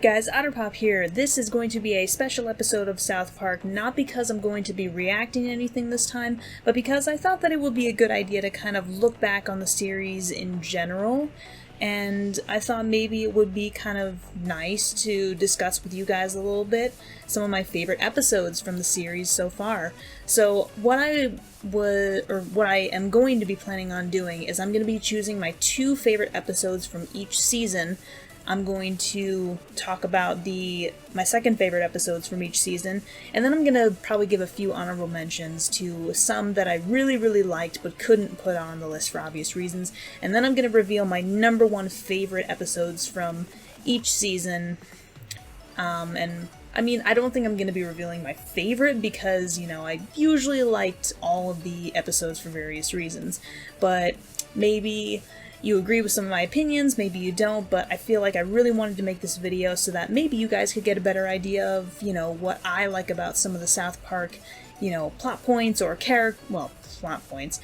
guys, Otterpop here. This is going to be a special episode of South Park, not because I'm going to be reacting to anything this time, but because I thought that it would be a good idea to kind of look back on the series in general, and I thought maybe it would be kind of nice to discuss with you guys a little bit some of my favorite episodes from the series so far. So what I am going to be planning on doing is I'm going to be choosing my 2 favorite episodes from each season. I'm going to talk about my second favorite episodes from each season, and then I'm going to probably give a few honorable mentions to some that I really, really liked but couldn't put on the list for obvious reasons, and then I'm going to reveal my number 1 favorite episodes from each season. And I mean, I don't think I'm going to be revealing my favorite because, you know, I usually liked all of the episodes for various reasons, but maybe you agree with some of my opinions, maybe you don't, but I feel like I really wanted to make this video so that maybe you guys could get a better idea of, you know, what I like about some of the South Park, you know, plot points or plot points,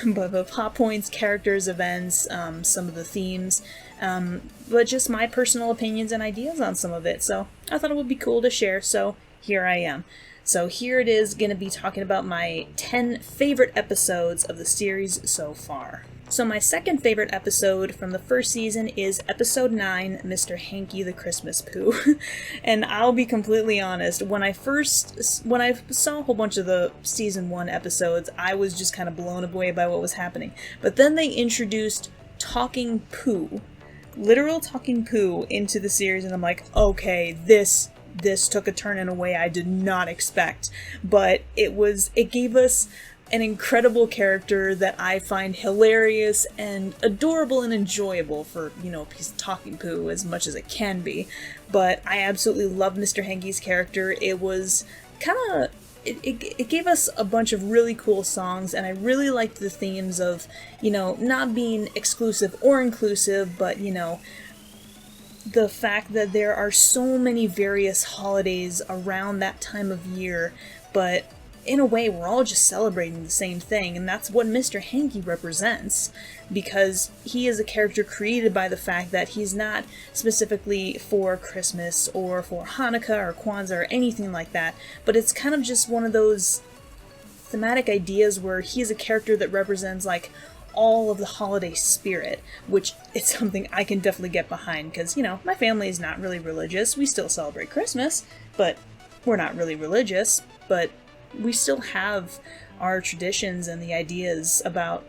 but plot points, characters, events, some of the themes, but just my personal opinions and ideas on some of it, so I thought it would be cool to share, so here I am. So here it is, going to be talking about my 10 favorite episodes of the series so far. So my second favorite episode from the first season is episode 9, Mr. Hanky the Christmas Poo. And I'll be completely honest, when I saw a whole bunch of the season 1 episodes, I was just kind of blown away by what was happening. But then they introduced talking poo, literal talking poo, into the series, and I'm like, okay, this took a turn in a way I did not expect. But it gave us an incredible character that I find hilarious and adorable and enjoyable for, you know, a piece of talking poo as much as it can be. But I absolutely love Mr. Hanky's character. It was kind of, it gave us a bunch of really cool songs, and I really liked the themes of, you know, not being exclusive or inclusive, but, you know, the fact that there are so many various holidays around that time of year, but in a way, we're all just celebrating the same thing, and that's what Mr. Hanky represents, because he is a character created by the fact that he's not specifically for Christmas or for Hanukkah or Kwanzaa or anything like that, but it's kind of just one of those thematic ideas where he's a character that represents, like, all of the holiday spirit, which is something I can definitely get behind, because, you know, my family is not really religious. We still celebrate Christmas, but we're not really religious, but we still have our traditions and the ideas about,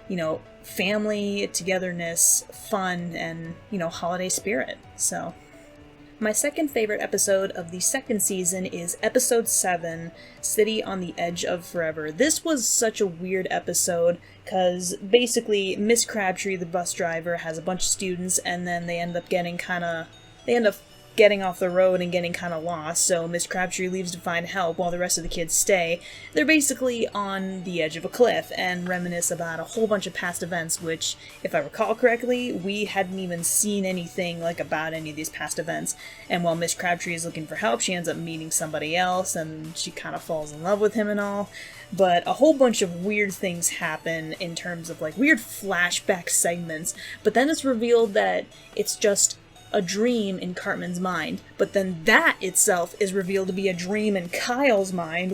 you know, family, togetherness, fun, and, you know, holiday spirit. So my second favorite episode of the second season is episode 7, City on the Edge of Forever. This was such a weird episode because basically Miss Crabtree, the bus driver, has a bunch of students, and then they end up getting off the road and getting kind of lost, so Miss Crabtree leaves to find help while the rest of the kids stay. They're basically on the edge of a cliff and reminisce about a whole bunch of past events, which, if I recall correctly, we hadn't even seen anything like about any of these past events. And while Miss Crabtree is looking for help, she ends up meeting somebody else, and she kind of falls in love with him and all. But a whole bunch of weird things happen in terms of, like, weird flashback segments, but then it's revealed that it's just a dream in Cartman's mind, but then that itself is revealed to be a dream in Kyle's mind,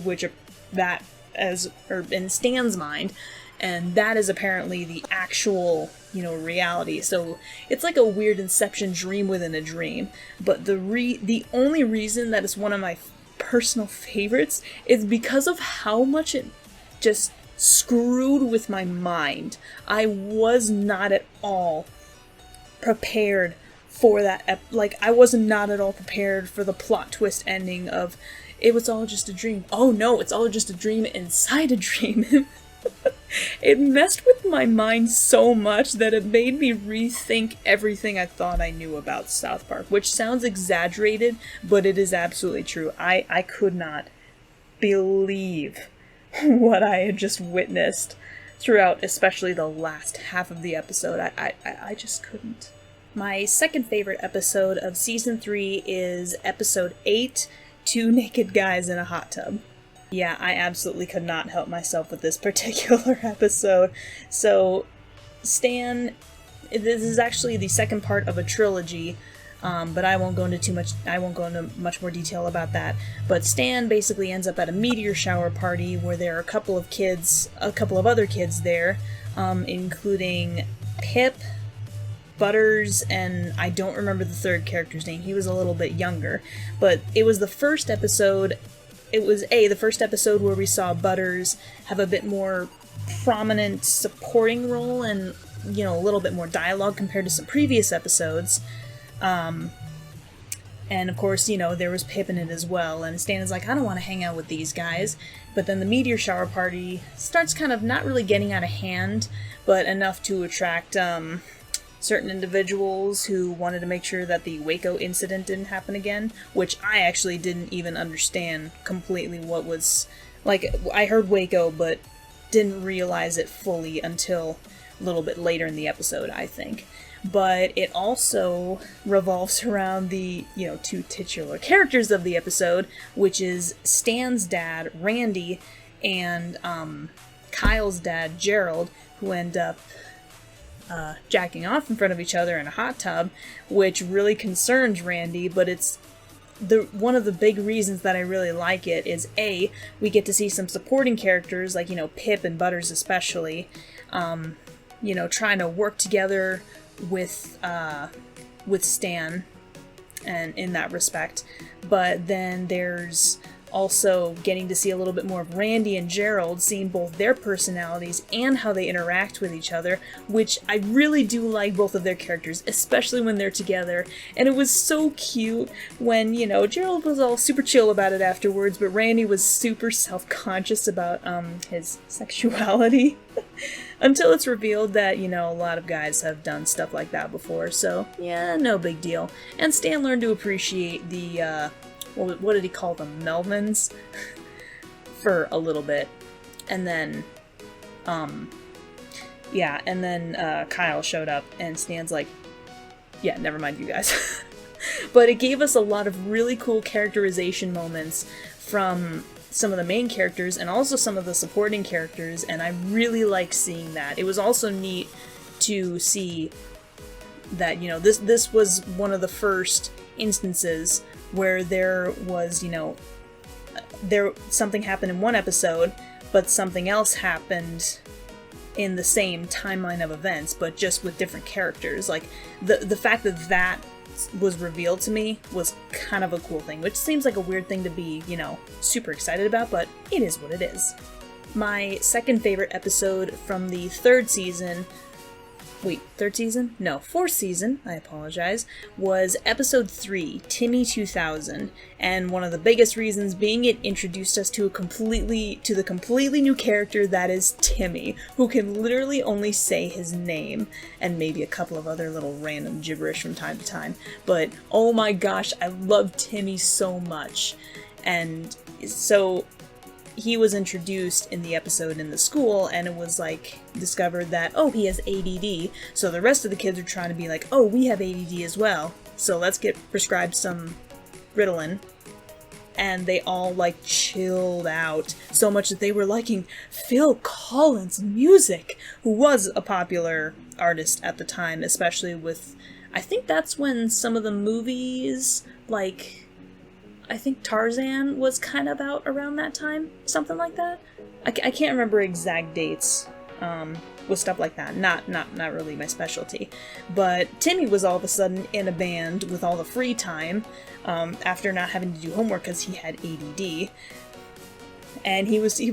in Stan's mind, and that is apparently the actual, you know, reality. So it's like a weird Inception dream within a dream. But the only reason that it's one of my personal favorites is because of how much it just screwed with my mind. I was not at all prepared for that, I was not at all prepared for the plot twist ending of, it was all just a dream. Oh no, it's all just a dream inside a dream. It messed with my mind so much that it made me rethink everything I thought I knew about South Park, which sounds exaggerated, but it is absolutely true. I could not believe what I had just witnessed throughout, especially the last half of the episode. I just couldn't. My second favorite episode of Season 3 is Episode 8, 2 Naked Guys in a Hot Tub. Yeah, I absolutely could not help myself with this particular episode. So, Stan, this is actually the second part of a trilogy But I won't go into much more detail about that. But Stan basically ends up at a meteor shower party where there are a couple of other kids there, including Pip, Butters, and I don't remember the third character's name. He was a little bit younger. But it was the first episode. It was the first episode where we saw Butters have a bit more prominent supporting role and, a little bit more dialogue compared to some previous episodes. And of course, there was Pip in it as well, and Stan is like, I don't want to hang out with these guys. But then the meteor shower party starts kind of not really getting out of hand, but enough to attract certain individuals who wanted to make sure that the Waco incident didn't happen again, which I actually didn't even understand completely what was... I heard Waco, but didn't realize it fully until a little bit later in the episode, I think. But it also revolves around the, two titular characters of the episode, which is Stan's dad, Randy, and Kyle's dad, Gerald, who end up jacking off in front of each other in a hot tub, which really concerns Randy, but it's one of the big reasons that I really like it is we get to see some supporting characters, like, Pip and Butters especially, trying to work together with Stan, and in that respect. But then there's also getting to see a little bit more of Randy and Gerald, seeing both their personalities and how they interact with each other, which I really do like both of their characters, especially when they're together. And it was so cute when, Gerald was all super chill about it afterwards, but Randy was super self-conscious about his sexuality. Until it's revealed that, a lot of guys have done stuff like that before, so yeah, no big deal. And Stan learned to appreciate the, what did he call them, Melvins? For a little bit. And then, Kyle showed up, and Stan's like, yeah, never mind you guys. But it gave us a lot of really cool characterization moments from some of the main characters and also some of the supporting characters, and I really like seeing that. It was also neat to see that, this was one of the first instances where there was, something happened in one episode, but something else happened in the same timeline of events, but just with different characters. Like, the fact that was revealed to me was kind of a cool thing, which seems like a weird thing to be, super excited about, but it is what it is. My second favorite episode from the fourth season, I apologize, was episode 3, Timmy 2000, and one of the biggest reasons being it introduced us to the completely new character that is Timmy, who can literally only say his name, and maybe a couple of other little random gibberish from time to time, but oh my gosh, I love Timmy so much. And so he was introduced in the episode in the school, and it was discovered that, he has ADD, so the rest of the kids are trying to be like, we have ADD as well, so let's get prescribed some Ritalin. And they all chilled out so much that they were liking Phil Collins' music, who was a popular artist at the time, especially with, I think that's when some of the movies, I think Tarzan was kind of out around that time, something like that. I can't remember exact dates with stuff like that. Not really my specialty. But Timmy was all of a sudden in a band with all the free time after not having to do homework because he had ADD, and he was he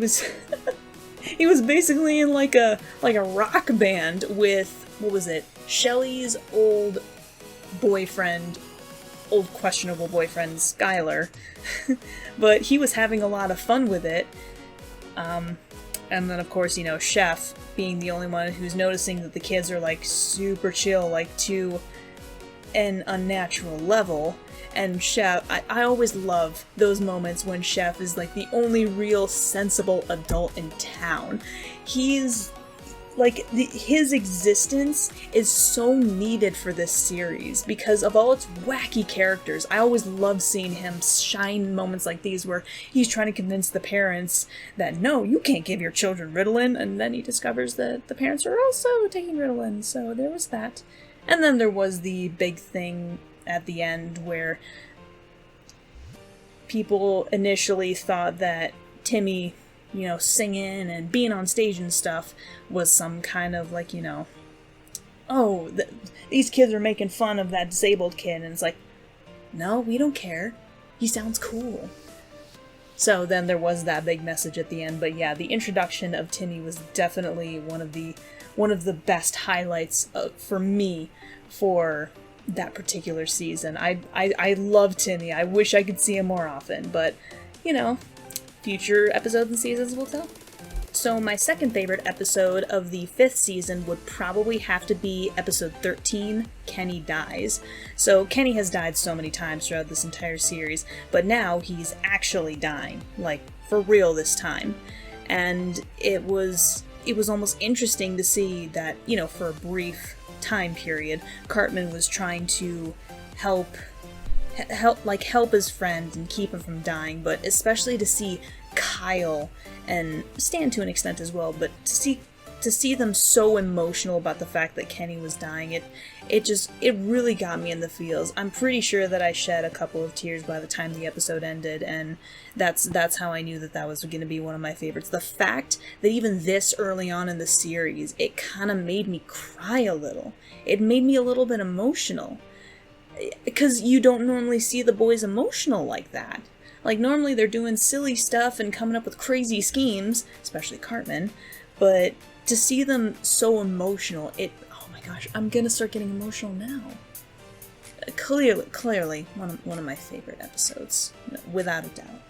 was basically in like a rock band with, what was it, Shelley's old questionable boyfriend, Skylar. But he was having a lot of fun with it. And then, of course, Chef being the only one who's noticing that the kids are, super chill, to an unnatural level. And Chef, I always love those moments when Chef is, the only real sensible adult in town. He's his existence is so needed for this series because of all its wacky characters. I always love seeing him shine moments like these where he's trying to convince the parents that, no, you can't give your children Ritalin, and then he discovers that the parents are also taking Ritalin, so there was that. And then there was the big thing at the end where people initially thought that Timmy, singing and being on stage and stuff was some kind of like, these kids are making fun of that disabled kid, and it's like, no, we don't care. He sounds cool. So then there was that big message at the end, but yeah, the introduction of Timmy was definitely one of the best highlights for me for that particular season. I love Timmy. I wish I could see him more often, but future episodes and seasons will tell. So my second favorite episode of the 5th season would probably have to be episode 13, Kenny Dies. So Kenny has died so many times throughout this entire series, but now he's actually dying, like for real this time. And it was almost interesting to see that, for a brief time period, Cartman was trying to help his friend and keep him from dying, but especially to see Kyle and Stan to an extent as well, but to see them so emotional about the fact that Kenny was dying, it really got me in the feels. I'm pretty sure that I shed a couple of tears by the time the episode ended, and that's how I knew that was going to be one of my favorites. The fact that even this early on in the series, it kind of made me cry a little. It made me a little bit emotional, because you don't normally see the boys emotional like that. Like, normally they're doing silly stuff and coming up with crazy schemes, especially Cartman, but to see them so emotional, oh my gosh, I'm gonna start getting emotional now. Clearly, one of my favorite episodes, without a doubt.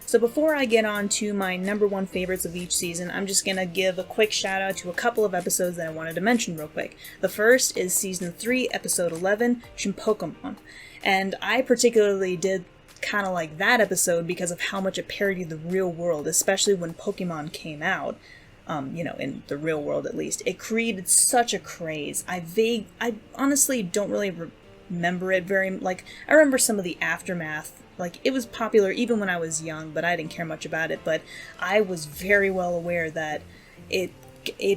So before I get on to my number one favorites of each season, I'm just gonna give a quick shout out to a couple of episodes that I wanted to mention real quick. The first is season 3, episode 11, Shinpokomon. And I particularly did kind of like that episode because of how much it parodied the real world, especially when Pokemon came out, in the real world at least. It created such a craze. I honestly don't really remember it I remember some of the aftermath. Like, it was popular even when I was young, but I didn't care much about it, but I was very well aware that it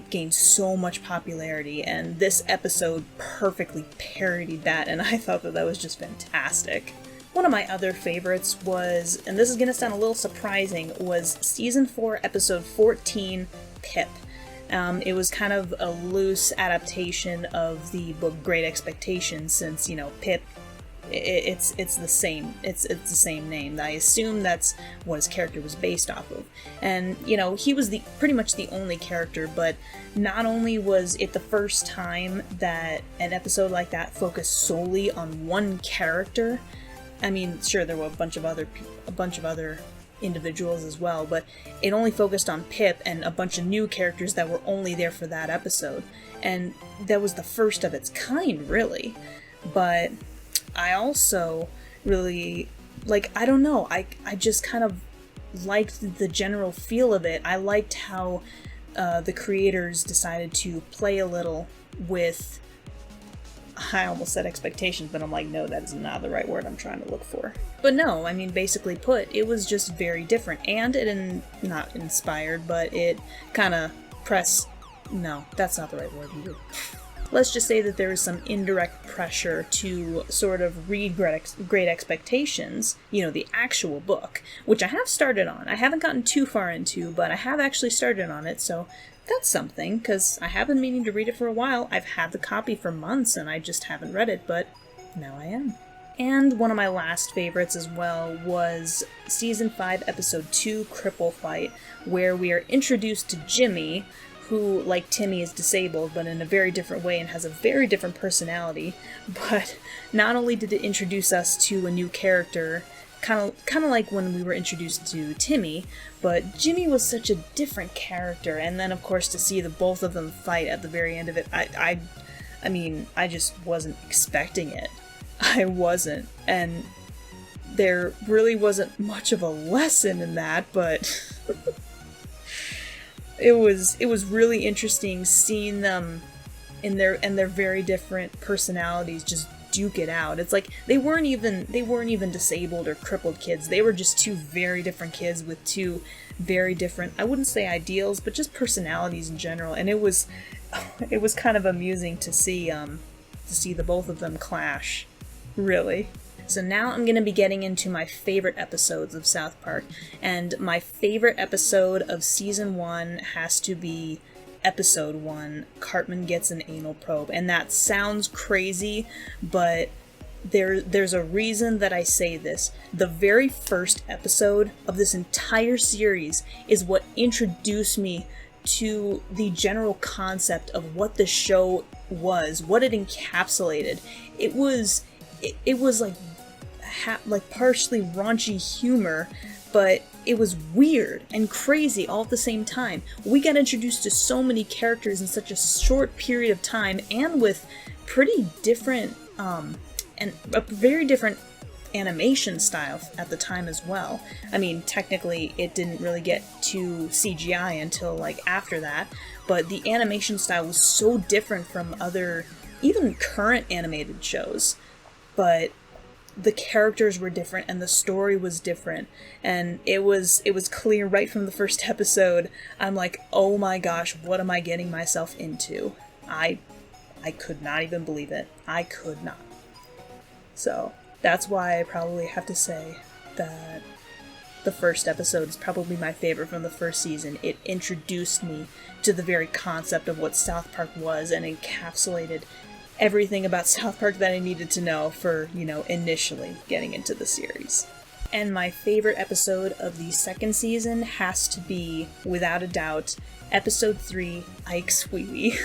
gained so much popularity, and this episode perfectly parodied that, and I thought that was just fantastic. One of my other favorites was, and this is going to sound a little surprising, was Season 4, Episode 14, Pip. It was kind of a loose adaptation of the book Great Expectations, since, Pip, it's the same name. I assume that's what his character was based off of. And, he was pretty much the only character, but not only was it the first time that an episode like that focused solely on one character. I mean, sure, there were a bunch of other individuals as well, but it only focused on Pip and a bunch of new characters that were only there for that episode. And that was the first of its kind, really. But I also really, I don't know, I just kind of liked the general feel of it. I liked how the creators decided to play a little with, I almost said expectations, but I'm like, no, that is not the right word I'm trying to look for. But no, I mean, basically put, it was just very different, and it not inspired, but it kind of no, that's not the right word either. Let's just say that there is some indirect pressure to sort of read Great Expectations, the actual book, which I have started on. I haven't gotten too far into, but I have actually started on it, so that's something, because I have been meaning to read it for a while. I've had the copy for months, and I just haven't read it, but now I am. And one of my last favorites as well was Season 5, Episode 2, Cripple Fight, where we are introduced to Jimmy, who, like Timmy, is disabled, but in a very different way and has a very different personality. But not only did it introduce us to a new character, kind of like when we were introduced to Timmy, but Jimmy was such a different character, and then of course to see the both of them fight at the very end of it, I mean, I just wasn't expecting it. I wasn't, and there really wasn't much of a lesson in that, but it was really interesting seeing them in their very different personalities just duke it out. It's like they weren't even disabled or crippled kids. They were just two very different kids with two very different, I wouldn't say ideals, but just personalities in general. And it was kind of amusing to see the both of them clash Really. So now I'm going to be getting into my favorite episodes of South Park, and my favorite episode of Season 1 has to be Episode 1, Cartman Gets an Anal Probe. And that sounds crazy, but there's a reason that I say this. The very first episode of this entire series is what introduced me to the general concept of what the show was, what it encapsulated. It was like partially raunchy humor, but it was weird and crazy all at the same time. We got introduced to so many characters in such a short period of time, and with pretty different and a very different animation style at the time as well. I mean, technically it didn't really get to CGI until like after that, but the animation style was so different from other, even current animated shows. But the characters were different and the story was different, and it was clear right from the first episode. I'm like, oh my gosh, what am I getting myself into? I could not even believe it. I could not. So that's why I probably have to say that the first episode is probably my favorite from the first season. It introduced me to the very concept of what South Park was and encapsulated everything about South Park that I needed to know for, initially getting into the series. And my favorite episode of the second season has to be, without a doubt, Episode 3, Ike's Wee-Wee.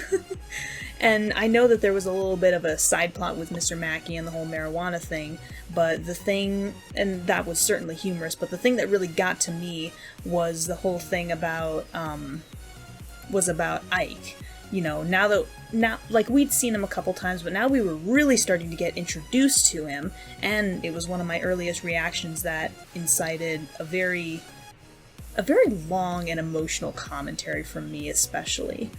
And I know that there was a little bit of a side plot with Mr. Mackey and the whole marijuana thing, but the thing, and that was certainly humorous, but the thing that really got to me was the whole thing about Ike. Now, like, we'd seen him a couple times, but now we were really starting to get introduced to him, and it was one of my earliest reactions that incited a very long and emotional commentary from me, especially.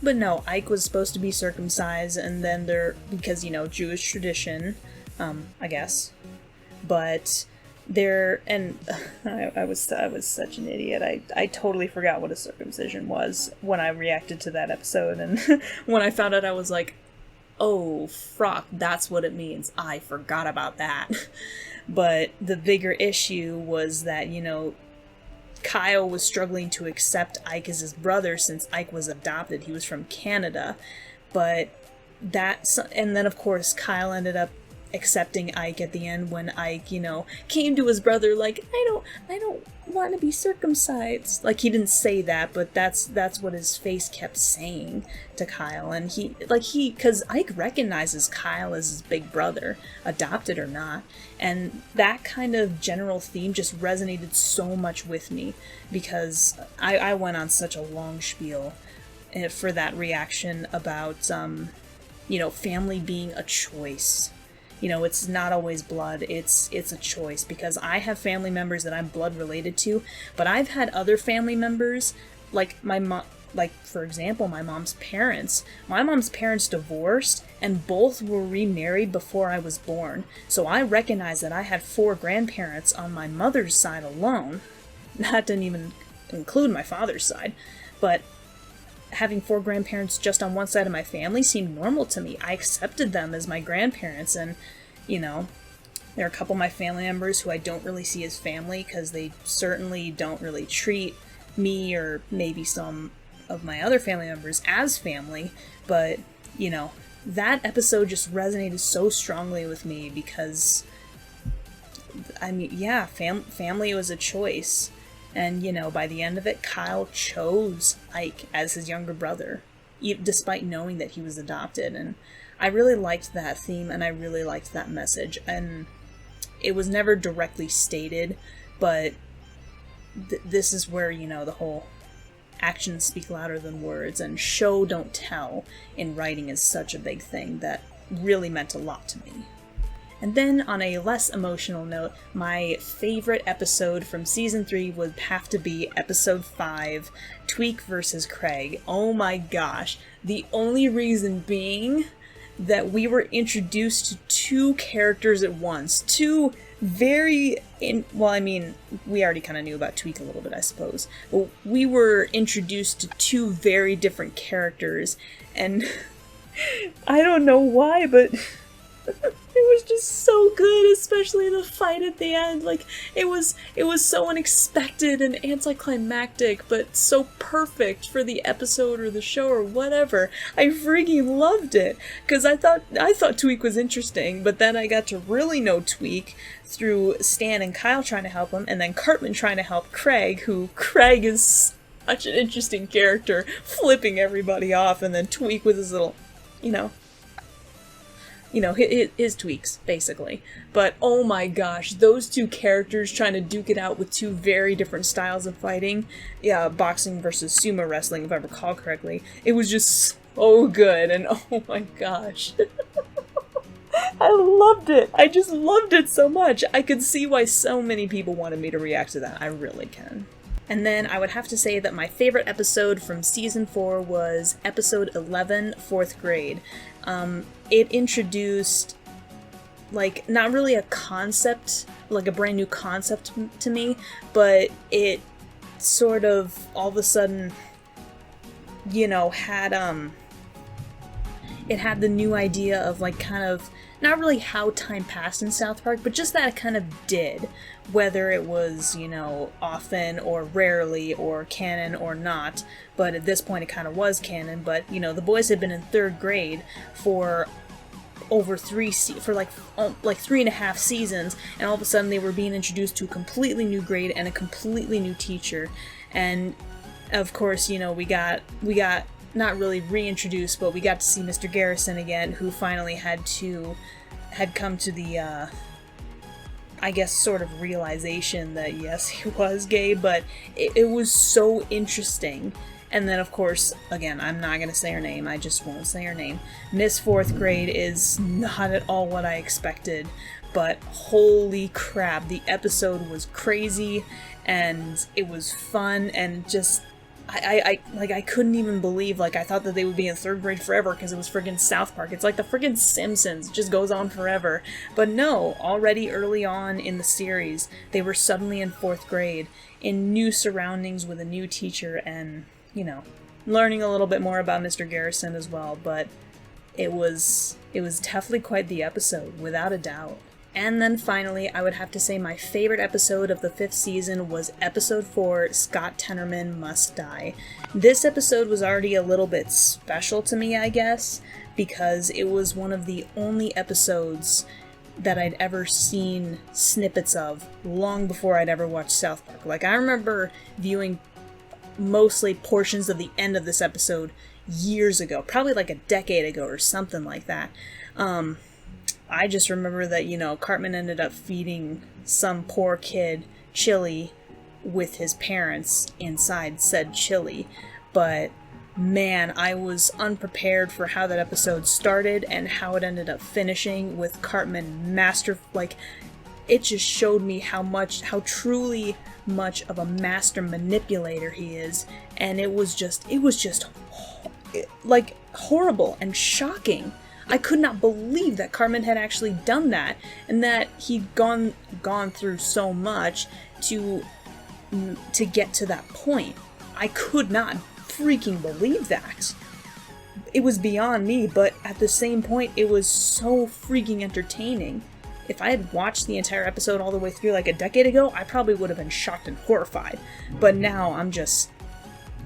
But no, Ike was supposed to be circumcised, and then because, Jewish tradition, I guess. But I was such an idiot. I totally forgot what a circumcision was when I reacted to that episode, and when I found out, I was like, oh, fuck, that's what it means. I forgot about that. But the bigger issue was that, Kyle was struggling to accept Ike as his brother since Ike was adopted. He was from Canada. But and then of course Kyle ended up accepting Ike at the end when Ike, came to his brother like, I don't want to be circumcised. Like, he didn't say that, but that's what his face kept saying to Kyle. And because Ike recognizes Kyle as his big brother, adopted or not. And that kind of general theme just resonated so much with me, because I went on such a long spiel for that reaction about, family being a choice. It's not always blood, it's a choice, because I have family members that I'm blood related to, but I've had other family members, like my mom, like, for example, my mom's parents. My mom's parents divorced, and both were remarried before I was born, so I recognize that I had 4 grandparents on my mother's side alone. That didn't even include my father's side, but having 4 grandparents just on one side of my family seemed normal to me. I accepted them as my grandparents, and, there are a couple of my family members who I don't really see as family, because they certainly don't really treat me or maybe some of my other family members as family, but, that episode just resonated so strongly with me, because, family was a choice. And, by the end of it, Kyle chose Ike as his younger brother, despite knowing that he was adopted. And I really liked that theme, and I really liked that message. And it was never directly stated, but this is where, the whole actions speak louder than words, and show don't tell in writing is such a big thing that really meant a lot to me. And then, on a less emotional note, my favorite episode from Season 3 would have to be Episode 5, Tweek vs. Craig. Oh my gosh. The only reason being that we were introduced to 2 characters at once. 2 very... we already kind of knew about Tweek a little bit, I suppose. But we were introduced to 2 very different characters, and I don't know why, but... It was just so good, especially the fight at the end. Like, it was so unexpected and anticlimactic, but so perfect for the episode or the show or whatever. I freaking loved it, because I thought Tweak was interesting, but then I got to really know Tweak through Stan and Kyle trying to help him, and then Cartman trying to help Craig, who Craig is such an interesting character, flipping everybody off, and then Tweak with his little, his tweaks, basically. But oh my gosh, those two characters trying to duke it out with two very different styles of fighting, boxing versus sumo wrestling, if I recall correctly, it was just so good, and oh my gosh. I loved it! I just loved it so much! I could see why so many people wanted me to react to that. I really can. And then I would have to say that my favorite episode from Season 4 was Episode 11, 4th Grade. It introduced, not really a concept, like a brand new concept to me, but it sort of, all of a sudden, it had the new idea of, kind of, not really how time passed in South Park, but just that it kind of did. Whether it was, often or rarely or canon or not, but at this point it kind of was canon, but, the boys had been in 3rd grade for over 3.5 seasons, and all of a sudden they were being introduced to a completely new grade and a completely new teacher, and of course, we got not really reintroduced, but we got to see Mr. Garrison again, who finally had come to the, I guess, sort of realization that yes, he was gay, but it was so interesting. And then, of course, again, I'm not going to say her name, I just won't say her name. Miss 4th Grade is not at all what I expected, but holy crap, the episode was crazy, and it was fun, and just, I couldn't even believe, I thought that they would be in 3rd grade forever because it was friggin' South Park. It's like the friggin' Simpsons, it just goes on forever. But no, already early on in the series, they were suddenly in 4th grade, in new surroundings with a new teacher, and, learning a little bit more about Mr. Garrison as well, but it was definitely quite the episode, without a doubt. And then finally, I would have to say my favorite episode of the 5th season was Episode 4, Scott Tenorman Must Die. This episode was already a little bit special to me, I guess, because it was one of the only episodes that I'd ever seen snippets of long before I'd ever watched South Park. I remember viewing mostly portions of the end of this episode years ago, probably a decade ago or something like that. I just remember that, Cartman ended up feeding some poor kid chili with his parents inside said chili, but man, I was unprepared for how that episode started and how it ended up finishing with Cartman it just showed me how truly much of a master manipulator he is, and it was just horrible and shocking. I could not believe that Cartman had actually done that, and that he'd gone through so much to get to that point. I could not freaking believe that. It was beyond me, but at the same point, it was so freaking entertaining. If I had watched the entire episode all the way through a decade ago, I probably would have been shocked and horrified. But now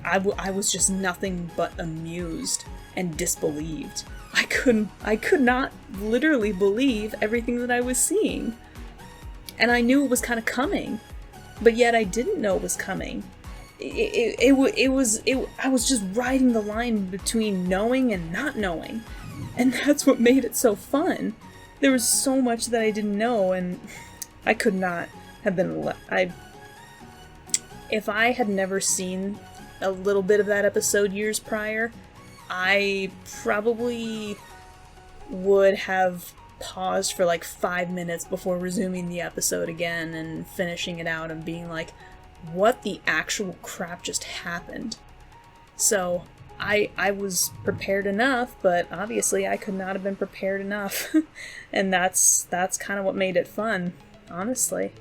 I was just nothing but amused and disbelieved. I could not literally believe everything that I was seeing. And I knew it was kind of coming, but yet I didn't know it was coming. I was just riding the line between knowing and not knowing. And that's what made it so fun. There was so much that I didn't know, and I could not have been if I had never seen a little bit of that episode years prior, I probably would have paused for 5 minutes before resuming the episode again and finishing it out and being like, what the actual crap just happened? So I was prepared enough, but obviously I could not have been prepared enough. And that's kind of what made it fun, honestly.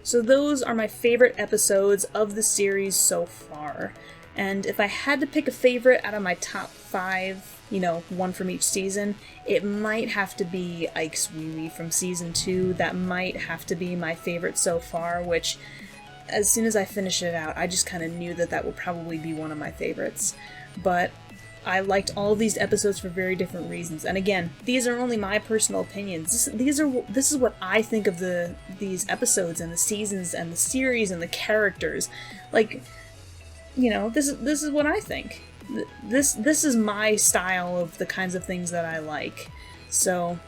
So those are my favorite episodes of the series so far. And if I had to pick a favorite out of my top 5 you know, one from each season, it might have to be Ike's Wee Wee from season 2. That might have to be my favorite so far, which as soon as I finish it out, I just kind of knew that that would probably be one of my favorites. But I liked all of these episodes for very different reasons. And again, these are only my personal opinions. This is what I think of these episodes and the seasons and the series and the characters. Like, you know, this is what I think. This is my style of the kinds of things that I like. So,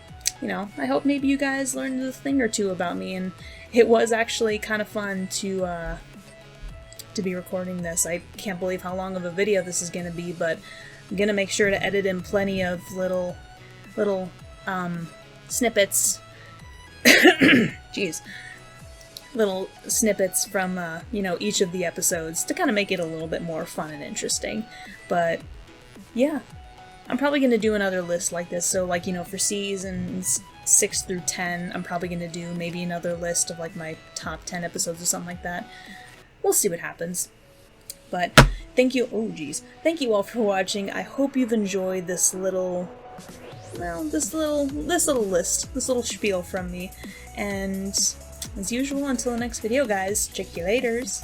you know, I hope maybe you guys learned a thing or two about me, and it was actually kind of fun to be recording this. I can't believe how long of a video this is gonna be, but I'm gonna make sure to edit in plenty of little snippets. Jeez. Little snippets from, you know, each of the episodes to kind of make it a little bit more fun and interesting. But, yeah. I'm probably going to do another list like this. So, like, you know, for seasons 6 through 10, I'm probably going to do maybe another list of, like, my top 10 episodes or something like that. We'll see what happens. But, thank you all for watching. I hope you've enjoyed this little, well, this little list, this little spiel from me. And as usual, until the next video, guys, check you laters.